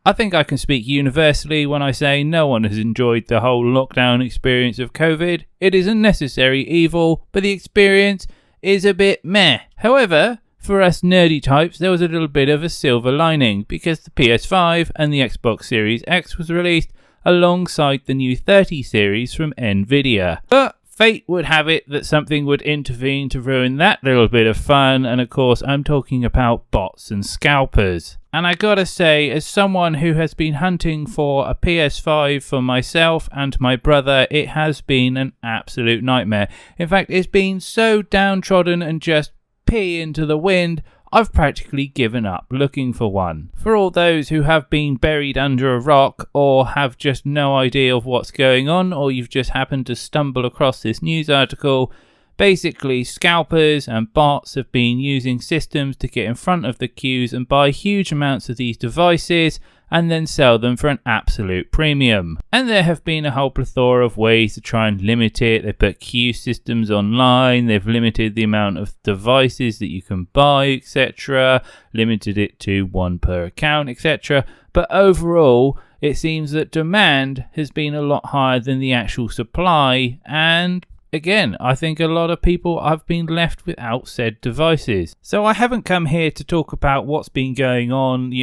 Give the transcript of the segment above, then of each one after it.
I think I can speak universally when I say no one has enjoyed the whole lockdown experience of COVID. It is a necessary evil, but the experience is a bit meh. However, for us nerdy types, there was a little bit of a silver lining because the PS5 and the Xbox Series X was released alongside the new 30 series from Nvidia. But fate would have it that something would intervene to ruin that little bit of fun, and of course I'm talking about bots and scalpers. And I gotta say, as someone who has been hunting for a PS5 for myself and my brother, it has been an absolute nightmare. In fact, it's been so downtrodden and just pee into the wind, I've practically given up looking for one. For all those who have been buried under a rock or have just no idea of what's going on, or you've just happened to stumble across this news article, basically scalpers and bots have been using systems to get in front of the queues and buy huge amounts of these devices and then sell them for an absolute premium. And there have been a whole plethora of ways to try and limit it. They've put queue systems online, they've limited the amount of devices that you can buy, etc., limited it to one per account, etc. But overall, it seems that demand has been a lot higher than the actual supply, and again, I think a lot of people have been left without said devices. So I haven't come here to talk about what's been going on,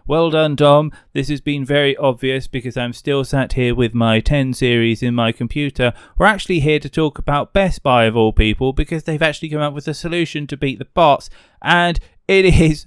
well done Dom, this has been very obvious because I'm still sat here with my 10 series in my computer. We're actually here to talk about Best Buy of all people because they've actually come up with a solution to beat the bots, and it is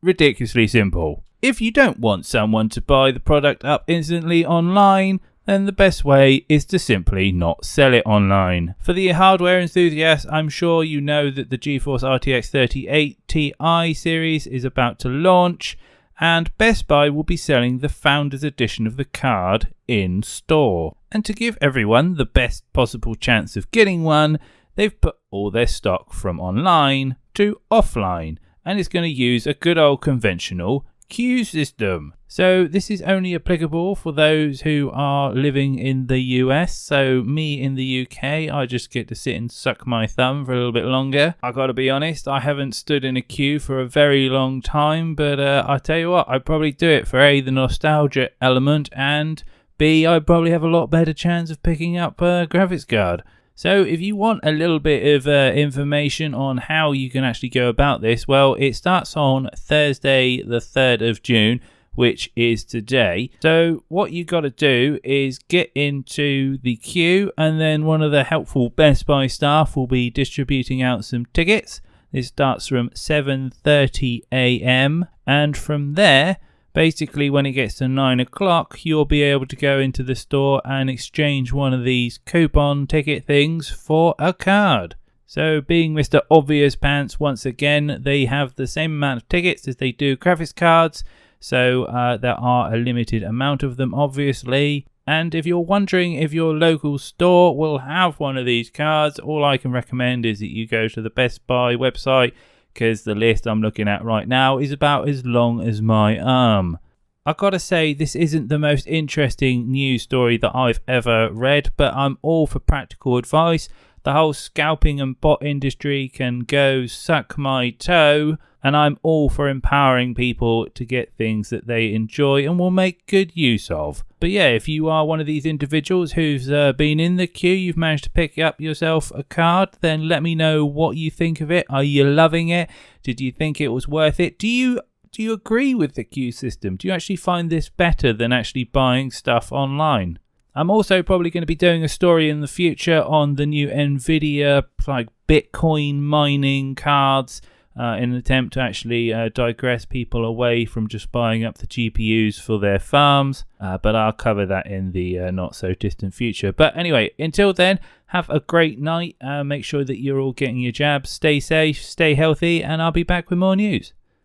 ridiculously simple. If you don't want someone to buy the product up instantly online, then the best way is to simply not sell it online. For the hardware enthusiasts, I'm sure you know that the GeForce RTX 3080 Ti series is about to launch, and Best Buy will be selling the Founders Edition of the card in store. And to give everyone the best possible chance of getting one, they've put all their stock from online to offline, and it's going to use a good old conventional queue system. So this is only applicable for those who are living in the US. So me in the UK, I just get to sit and suck my thumb for a little bit longer. I gotta be honest, I haven't stood in a queue for a very long time, but I tell you what, I'd probably do it for A, the nostalgia element, and B, I'd probably have a lot better chance of picking up a graphics card. So if you want a little bit of information on how you can actually go about this, well, it starts on Thursday the 3rd of June, which is today. So what you got to do is get into the queue, and then one of the helpful Best Buy staff will be distributing out some tickets. This starts from 7:30 a.m. and from there, basically when it gets to 9 o'clock, you'll be able to go into the store and exchange one of these coupon ticket things for a card. So being Mr. Obvious Pants, once again, they have the same amount of tickets as they do graphics cards. So there are a limited amount of them, obviously. And if you're wondering if your local store will have one of these cards, all I can recommend is that you go to the Best Buy website, because the list I'm looking at right now is about as long as my arm. I've got to say, this isn't the most interesting news story that I've ever read, but I'm all for practical advice. The whole scalping and bot industry can go suck my toe, and I'm all for empowering people to get things that they enjoy and will make good use of. But yeah, if you are one of these individuals who's been in the queue, you've managed to pick up yourself a card, then let me know what you think of it. Are you loving it? Did you think it was worth it? Do you agree with the queue system? Do you actually find this better than actually buying stuff online? I'm also probably going to be doing a story in the future on the new Nvidia Bitcoin mining cards in an attempt to actually digress people away from just buying up the GPUs for their farms. But I'll cover that in the not so distant future. But anyway, until then, have a great night. Make sure that you're all getting your jabs. Stay safe, stay healthy, and I'll be back with more news.